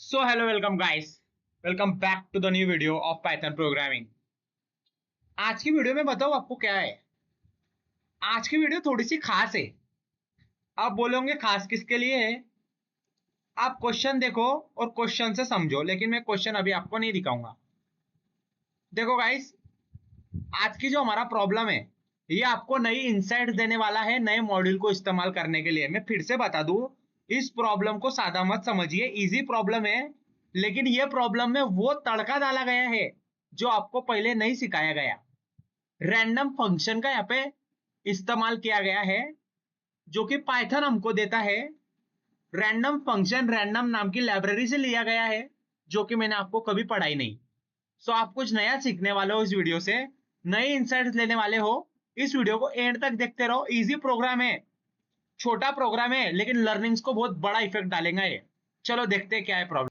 So hello welcome guys, welcome back to the new video of Python programming. आज की video में बताओ आपको क्या है। आज की वीडियो थोड़ी सी खास है। आप बोलोगे खास किसके लिए है। आप क्वेश्चन देखो और क्वेश्चन से समझो, लेकिन मैं क्वेश्चन अभी आपको नहीं दिखाऊंगा। देखो गाइस, आज की जो हमारा प्रॉब्लम है ये आपको नई इंसाइट देने वाला है नए मॉड्यूल को इस्तेमाल करने के लिए। मैं फिर से बता दूं, इस प्रॉब्लम को सादा मत समझिए, इजी प्रॉब्लम है। लेकिन ये प्रॉब्लम में वो तड़का डाला गया है जो आपको पहले नहीं सिखाया गया। रैंडम फंक्शन का यहाँ पे इस्तेमाल किया गया है जो कि पाइथन हमको देता है। रैंडम फंक्शन रैंडम नाम की लाइब्रेरी से लिया गया है जो कि मैंने आपको कभी पढ़ाई नहीं। सो आप कुछ नया सीखने वाले हो, इस वीडियो से नई इंसाइट्स लेने वाले हो। इस वीडियो को एंड तक देखते रहो। इजी प्रोग्राम है, छोटा प्रोग्राम है, लेकिन लर्निंग्स को बहुत बड़ा इफेक्ट डालेगा ये। चलो देखते हैं क्या है प्रॉब्लम।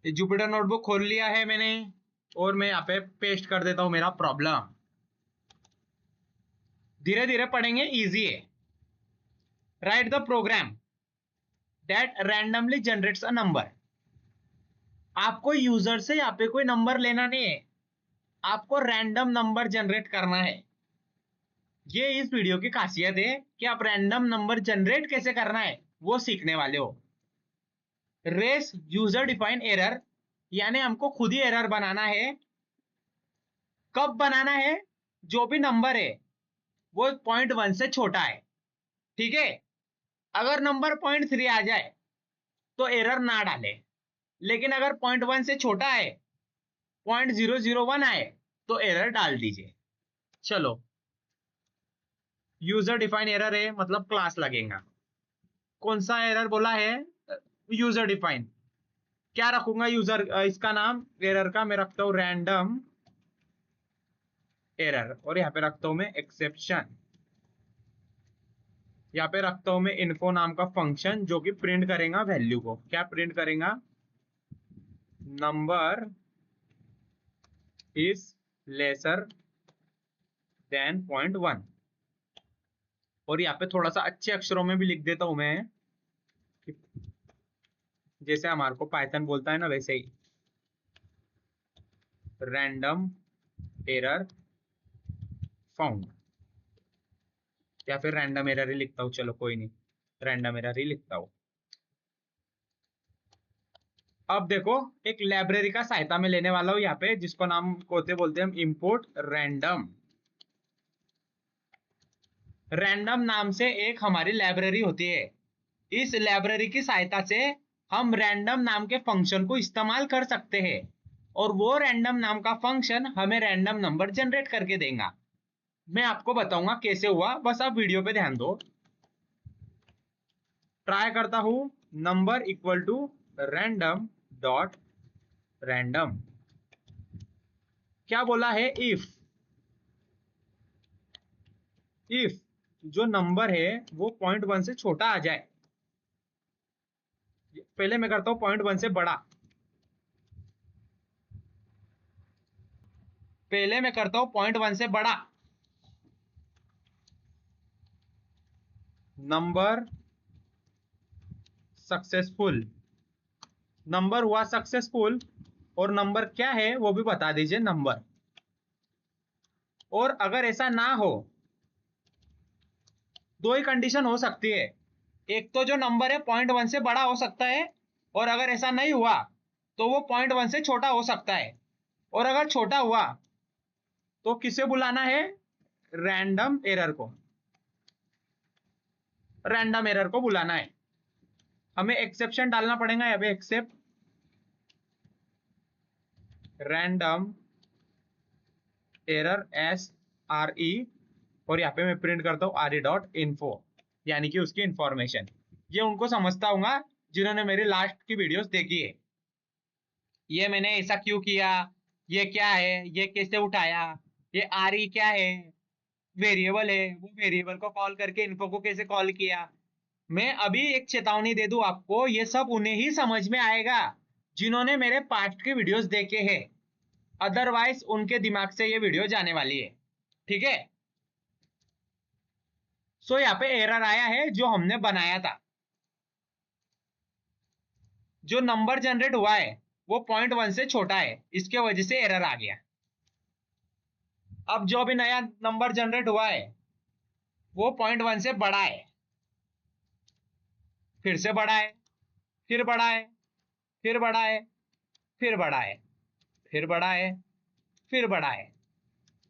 जुपिटर नोटबुक खोल लिया है मैंने और मैं यहाँ पे पेस्ट कर देता हूं मेरा प्रॉब्लम। धीरे धीरे पढ़ेंगे, इजी है। Write the program that randomly generates a number. आपको यूजर से यहाँ पे कोई नंबर लेना नहीं है, आपको रैंडम नंबर जनरेट करना है। ये इस वीडियो की खासियत है कि आप रैंडम नंबर जनरेट कैसे करना है वो सीखने वाले हो। रेस यूजर डिफाइन एरर, यानी हमको खुद ही एरर बनाना है। कब बनाना है? जो भी नंबर है वो 0.1 से छोटा है, ठीक है। अगर नंबर 0.3 आ जाए तो एरर ना डाले, लेकिन अगर 0.1 से छोटा है, 0.001 आए तो एरर डाल दीजिए। चलो, यूजर डिफाइन एरर है मतलब क्लास लगेगा। कौन सा एरर बोला है? User define. क्या रखूंगा यूजर इसका नाम एरर का? मैं रखता हूं रैंडम एरर, और यहाँ पे रखता हूं मैं एक्सेप्शन। यहाँ पे रखता हूं मैं इन्फो नाम का फंक्शन जो कि प्रिंट करेगा वैल्यू को। क्या प्रिंट करेगा? Number is lesser than 0.1। और यहाँ पे थोड़ा सा अच्छे अक्षरों में भी लिख देता हूं मैं, जैसे हमारे को पाइथन बोलता है ना वैसे ही। रैंडम एरर फाउंड, या फिर रैंडम एरर ही लिखता हूं। चलो कोई नहीं, रैंडम एरर ही लिखता हूं। अब देखो, एक लाइब्रेरी का सहायता में लेने वाला हूं यहाँ पे, जिसको नाम कोते बोलते हैं हम इंपोर्ट रैंडम। रैंडम नाम से एक हमारी लाइब्रेरी होती है। इस लाइब्रेरी की सहायता से हम रैंडम नाम के फंक्शन को इस्तेमाल कर सकते हैं, और वो रैंडम नाम का फंक्शन हमें रैंडम नंबर जनरेट करके देगा। मैं आपको बताऊंगा कैसे हुआ, बस आप वीडियो पे ध्यान दो। ट्राई करता हूं। Number equal to random dot random. क्या बोला है? इफ जो नंबर है वो 0.1 से छोटा आ जाए। पहले मैं करता हूं 0.1 से बड़ा। पहले मैं करता हूं 0.1 से बड़ा। Number successful. नंबर हुआ सक्सेसफुल, और नंबर क्या है वो भी बता दीजिए, नंबर। और अगर ऐसा ना हो, दो ही कंडीशन हो सकती है। एक तो जो नंबर है 0.1 से बड़ा हो सकता है, और अगर ऐसा नहीं हुआ तो वो 0.1 से छोटा हो सकता है। और अगर छोटा हुआ तो किसे बुलाना है? रैंडम एरर को। रैंडम एरर को बुलाना है। हमें एक्सेप्शन डालना पड़ेगा यहाँ पे, एक्सेप्ट रैंडम एरर SRE। और यहाँ पे मैं प्रिंट करता हूँ RE.info, यानी कि उसकी इंफॉर्मेशन। ये उनको समझता हूँ जिन्होंने मेरी लास्ट की वीडियोस देखी है। ये मैंने ऐसा क्यों किया, ये क्या है, ये कैसे उठाया, ये RE क्या है, वेरिएबल है, वो वेरिएबल को कॉल करके इन्फो को कैसे कॉल किया। मैं अभी एक चेतावनी दे दूं आपको, ये सब उन्हें ही समझ में आएगा जिन्होंने मेरे पास्ट के वीडियोस देखे हैं। अदरवाइज उनके दिमाग से ये वीडियो जाने वाली है, ठीक है। सो यहाँ पे एरर आया है जो हमने बनाया था। जो नंबर जनरेट हुआ है वो 0.1 से छोटा है, इसके वजह से एरर आ गया। अब जो भी नया नंबर जनरेट हुआ है वो 0.1 से बड़ा है, फिर से बड़ा है, फिर बड़ा है, फिर बड़ा है, फिर बड़ा है, फिर बड़ा है, फिर बड़ा है।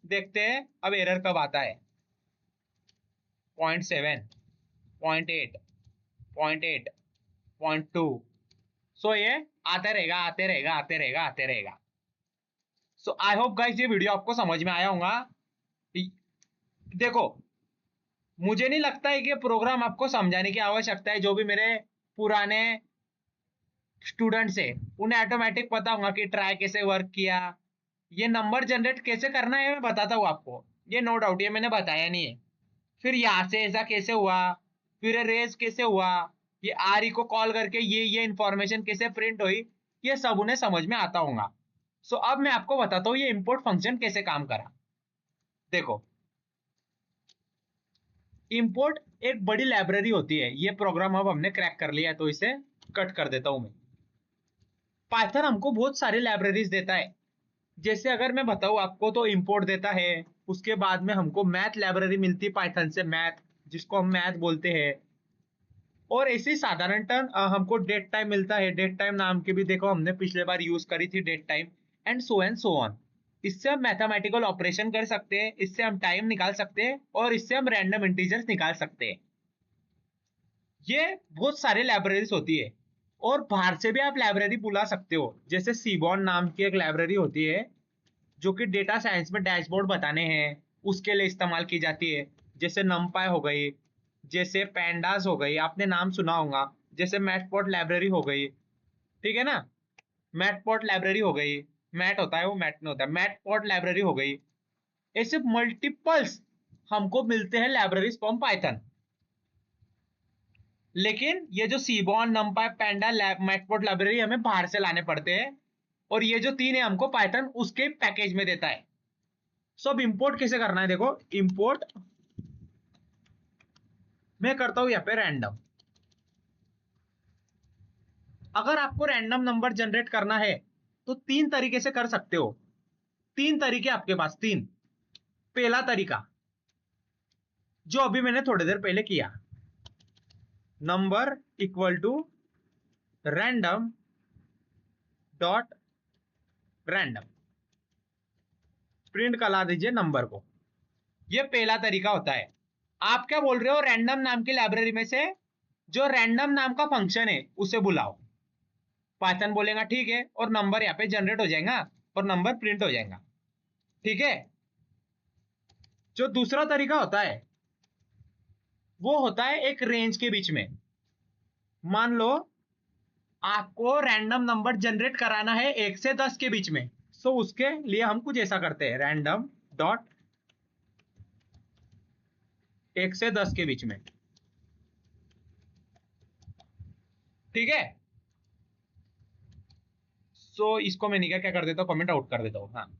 देखते हैं अब एरर कब आता है। 0.7, 0.8, 0.8, 0.2। सो ये आते रहेगा, आते रहेगा, आते रहेगा, आते रहेगा। सो आई होप गाइस ये वीडियो आपको समझ में आया होगा। देखो, मुझे नहीं लगता है कि प्रोग्राम आपको समझाने की आवश्यकता है। जो भी मेरे पुराने स्टूडेंट्स है उन्हें ऑटोमेटिक पता होगा कि ट्राई कैसे वर्क किया। ये नंबर जनरेट कैसे करना है मैं बताता हूँ आपको, ये नो डाउट, ये मैंने बताया नहीं है। फिर यहाँ से ऐसा कैसे हुआ, फिर रेज कैसे हुआ, ये आर को कॉल करके ये इंफॉर्मेशन कैसे प्रिंट हुई, ये सब उन्हें समझ में आता होगा। सो अब मैं आपको बताता हूँ ये इंपोर्ट फंक्शन कैसे काम करा। देखो, इंपोर्ट एक बड़ी लाइब्रेरी होती है। ये प्रोग्राम अब हमने क्रैक कर लिया है तो इसे कट कर देता हूं मैं। पाइथन हमको बहुत सारी लाइब्रेरीज देता है। जैसे अगर मैं बताऊं आपको तो इंपोर्ट देता है, उसके बाद में हमको मैथ लाइब्रेरी मिलती है पाइथन से, मैथ जिसको हम मैथ बोलते हैं। और ऐसे ही साधारणतः हमको डेट टाइम मिलता है। डेट टाइम नाम की भी देखो हमने पिछले बार यूज करी थी date time, and so on. इससे हम मैथमेटिकल ऑपरेशन कर सकते हैं, इससे हम टाइम निकाल सकते हैं, और इससे हम रैंडम इंटीजर्स निकाल सकते हैं। ये बहुत सारे लाइब्रेरीज होती है। और बाहर से भी आप लाइब्रेरी बुला सकते हो। जैसे सीबॉन नाम की एक लाइब्रेरी होती है जो कि डेटा साइंस में डैशबोर्ड बताने हैं, उसके लिए इस्तेमाल की जाती है। जैसे नमपाई हो गई, जैसे पैंडास हो गई, आपने नाम सुना होगा। जैसे मैटपॉट लाइब्रेरी हो गई, ठीक है ना, मैटपॉट लाइब्रेरी हो गई। मैट होता है वो मैट नहीं होता, मैटपॉट लाइब्रेरी हो गई। ऐसे मल्टीपल्स हमको मिलते हैं लाइब्रेरीज फ्रॉम पाइथन। लेकिन ये जो सीबॉन, नमपाई, पैंडा, मैटपॉट लाइब्रेरी हमें बाहर से लाने पड़ते हैं। और ये जो तीन है हमको पाइथन उसके पैकेज में देता है। सो अब इंपोर्ट कैसे करना है, देखो इंपोर्ट मैं करता हूं यहाँ पे रैंडम। अगर आपको रैंडम नंबर जनरेट करना है तो तीन तरीके से कर सकते हो। तीन तरीके आपके पास, तीन। पहला तरीका जो अभी मैंने थोड़ी देर पहले किया, number equal to random dot random, print करा दीजिए नंबर को। ये पहला तरीका होता है। आप क्या बोल रहे हो, रैंडम नाम की लाइब्रेरी में से जो रैंडम नाम का फंक्शन है उसे बुलाओ। पाइथन बोलेगा ठीक है, और नंबर यहाँ पे जनरेट हो जाएगा और नंबर प्रिंट हो जाएगा, ठीक है। जो दूसरा तरीका होता है वो होता है एक रेंज के बीच में। मान लो आपको रैंडम नंबर जनरेट कराना है 1 से 10 के बीच में। सो उसके लिए हम कुछ ऐसा करते हैं, रैंडम डॉट 1 से 10 के बीच में, ठीक है। सो इसको मैं क्या कर देता हूँ, कमेंट आउट कर देता हूँ। हाँ,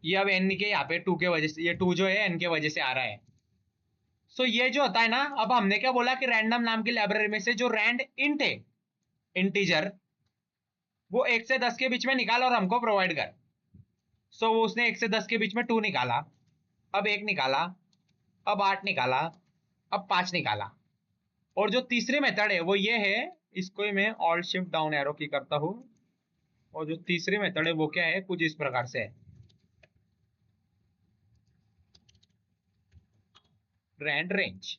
ये अब एन के यहाँ पे 2 के वजह से, ये 2 जो है एन के वजह से आ रहा है। सो ये जो होता है ना, अब हमने क्या बोला कि रैंडम नाम की लाइब्रेरी में से जो रैंड इंट है, इंटीजर, वो 1 से 10 के बीच में निकाला और हमको प्रोवाइड कर। सो उसने 1 से 10 के बीच में 2 निकाला, अब 1 निकाला, अब 8 निकाला, अब 5 निकाला। और जो तीसरी मेथड है वो ये है, इसको ही मैं ऑल्ट शिफ्ट डाउन एरो की करता हूं। और जो तीसरी मेथड है वो क्या है, कुछ इस प्रकार से है, रैंड रेंज।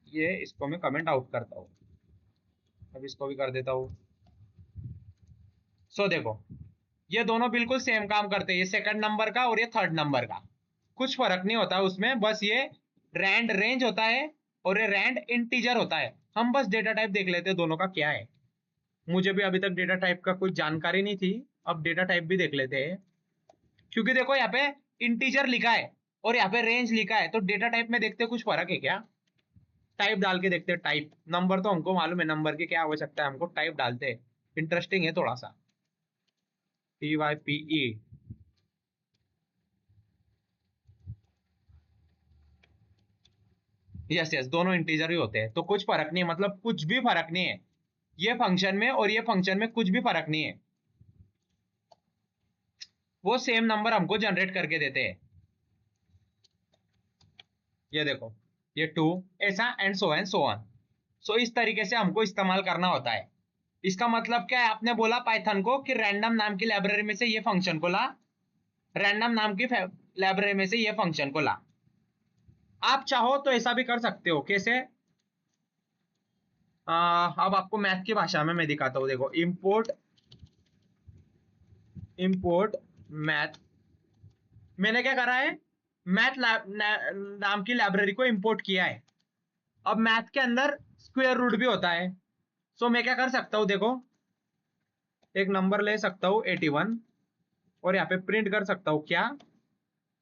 ये इसको मैं कमेंट आउट करता हूं, अब इसको भी कर देता हूं। सो देखो, ये दोनों बिल्कुल सेम काम करते हैं, ये सेकंड नंबर का और ये थर्ड नंबर का, कुछ फर्क नहीं होता उसमें। बस ये रैंड रेंज होता है और ये रैंड इंटीजर होता है। हम बस डेटा टाइप देख लेते हैं दोनों का क्या है। मुझे भी अभी तक डेटा टाइप का कोई जानकारी नहीं थी, अब डेटा टाइप भी देख लेते हैं। क्योंकि देखो यहाँ पे इंटीजर लिखा है और यहाँ पे रेंज लिखा है, तो डेटा टाइप में देखते कुछ फर्क है क्या। टाइप डाल के देखते हैं, टाइप। नंबर तो हमको मालूम है, नंबर की क्या आवश्यकता है, हमको टाइप डालते हैं। इंटरेस्टिंग है थोड़ा सा, PYPE। यस यस, दोनों इंटीजर ही होते हैं, तो कुछ फर्क नहीं है, मतलब कुछ भी फर्क नहीं है ये फंक्शन में और ये फंक्शन में, कुछ भी फर्क नहीं है, वो सेम नंबर हमको जनरेट करके देते हैं। ये देखो, ये 2, ऐसा एंड सो ऑन। सो इस तरीके से हमको इस्तेमाल करना होता है। इसका मतलब क्या है, आपने बोला पाइथन को कि रैंडम नाम की लाइब्रेरी में से ये फंक्शन को ला, रैंडम नाम की लाइब्रेरी में से ये फंक्शन को ला। आप चाहो तो ऐसा भी कर सकते हो, कैसे? अब आपको मैथ की भाषा में मैं दिखाता हूँ, देखो, इंपोर्ट, इंपोर्ट मैथ। मैंने क्या करा है, मैथ नाम की लाइब्रेरी को इंपोर्ट किया है। अब मैथ के अंदर स्क्वायर रूट भी होता है। सो मैं क्या कर सकता हूँ, देखो, एक नंबर ले सकता हूँ 81 और यहाँ पे प्रिंट कर सकता हूँ क्या,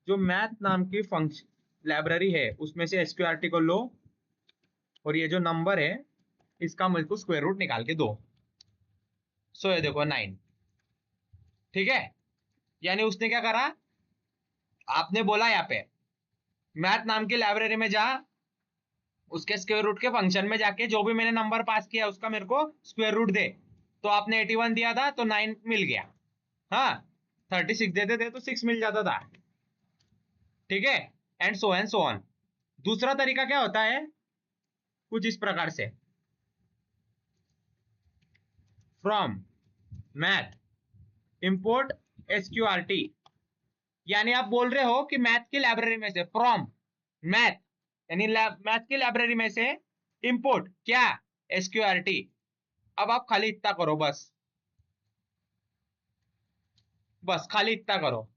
जो मैथ नाम की फंक्शन लाइब्रेरी है उसमें से एसक्यूआरटी को लो और ये जो नंबर है इसका मुझको स्क्वायर रूट निकाल के दो। सो ये देखो 9। ठीक है, यानी उसने क्या करा, आपने बोला यहाँ पे मैथ नाम की लाइब्रेरी में जा, उसके स्क्वायर रूट के फंक्शन में जाके जो भी मैंने नंबर पास किया उसका मेरे को स्क्वायर रूट दे। तो आपने 81 दिया था तो 9 मिल गया। हाँ, 36 देते थे तो 6 मिल जाता था। ठीक है, एंड सो ऑन। दूसरा तरीका क्या होता है, कुछ इस प्रकार से, फ्रॉम मैथ इंपोर्ट एसक्यूआरटी। यानी आप बोल रहे हो कि मैथ की लाइब्रेरी में से, फ्रॉम मैथ, यानी मैथ की लाइब्रेरी में से इंपोर्ट क्या, एसक्यूआरटी। अब आप खाली इतना करो, बस बस खाली इतना करो।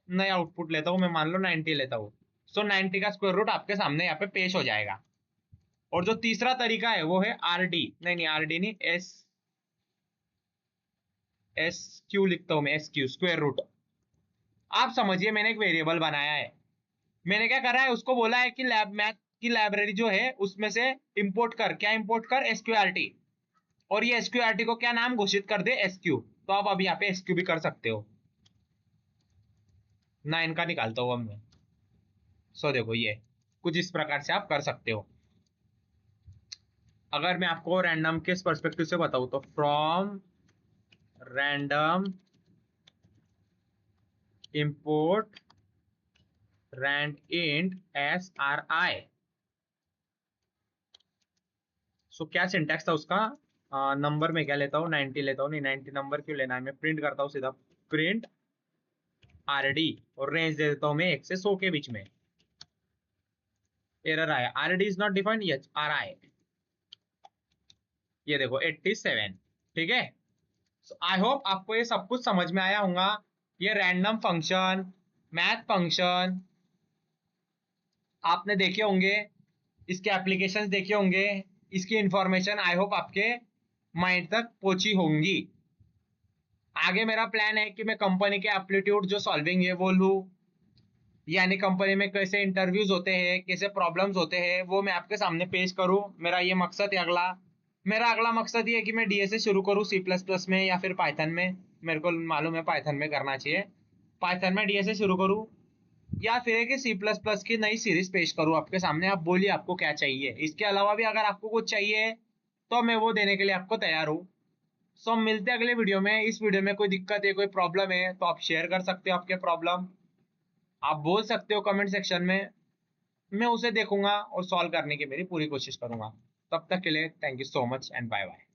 नया आउटपुट लेता हूं मैं, मान लो 90 लेता हूं। सो 90 का स्क्वायर रूट आपके सामने यहाँ पे पेश हो जाएगा। और जो तीसरा तरीका है वो है आर डी, नहीं नहीं आर डी नहीं, एस, एस क्यू लिखता हूं मैं, एस क्यू, स्क्वायर रूट। आप समझिए, मैंने एक वेरिएबल बनाया है। मैंने क्या करा है, उसको बोला है कि लैब मैथ की लाइब्रेरी जो है उसमें से इंपोर्ट कर, क्या इंपोर्ट कर, एसक्यूआरटी। और ये एसक्यूआरटी को क्या नाम घोषित कर दे, एसक्यू। तो आप अब यहाँ पे एसक्यू भी कर सकते हो। 9 का निकालता हूँ अब मैं। सो देखो, ये कुछ इस प्रकार से आप कर सकते हो। अगर मैं आपको रैंडम के पर्सपेक्टिव से बताऊं तो from random import randint S R I. So क्या सिंटैक्स था उसका, नंबर में क्या लेता हूँ, 90 लेता हूँ, नहीं 90 नंबर क्यों लेना है, मैं प्रिंट करता हूँ सीधा, प्रिंट आर डी, और रेंज दे देता हूँ मैं 1 से 100 के बीच में। एरर आया, R D is not defined, yes are आई। ये देखो 87। ठीक है, आई होप आपको ये सब कुछ समझ में आया होगा। ये रैंडम फंक्शन, मैथ फंक्शन आपने देखे होंगे, इसके एप्लीकेशंस देखे होंगे, इसकी इंफॉर्मेशन आई होप आपके माइंड तक पहुंची होंगी। आगे मेरा प्लान है कि मैं कंपनी के एप्लीट्यूड जो सॉल्विंग है वो लूँ, यानी कंपनी में कैसे इंटरव्यूज होते हैं, कैसे प्रॉब्लम्स होते हैं, वो मैं आपके सामने पेश करूँ। मेरा ये मकसद है अगला। मेरा अगला मकसद ये है कि मैं डीएसए शुरू करूँ सी प्लस प्लस में या फिर पाइथन में। मेरे को मालूम है पाइथन में करना चाहिए, पाइथन में डीएसए शुरू करूँ, या फिर है कि सी प्लस प्लस की नई सीरीज पेश करूँ आपके सामने। आप बोलिए आपको क्या चाहिए, इसके अलावा भी अगर आपको कुछ चाहिए तो मैं वो देने के लिए आपको तैयार हूँ। सो हम मिलते हैं अगले वीडियो में। इस वीडियो में कोई दिक्कत है, कोई प्रॉब्लम है तो आप शेयर कर सकते हो, आपके प्रॉब्लम आप बोल सकते हो कमेंट सेक्शन में। मैं उसे देखूंगा और सॉल्व करने की मेरी पूरी कोशिश करूंगा। तब तक के लिए thank you so much and bye bye.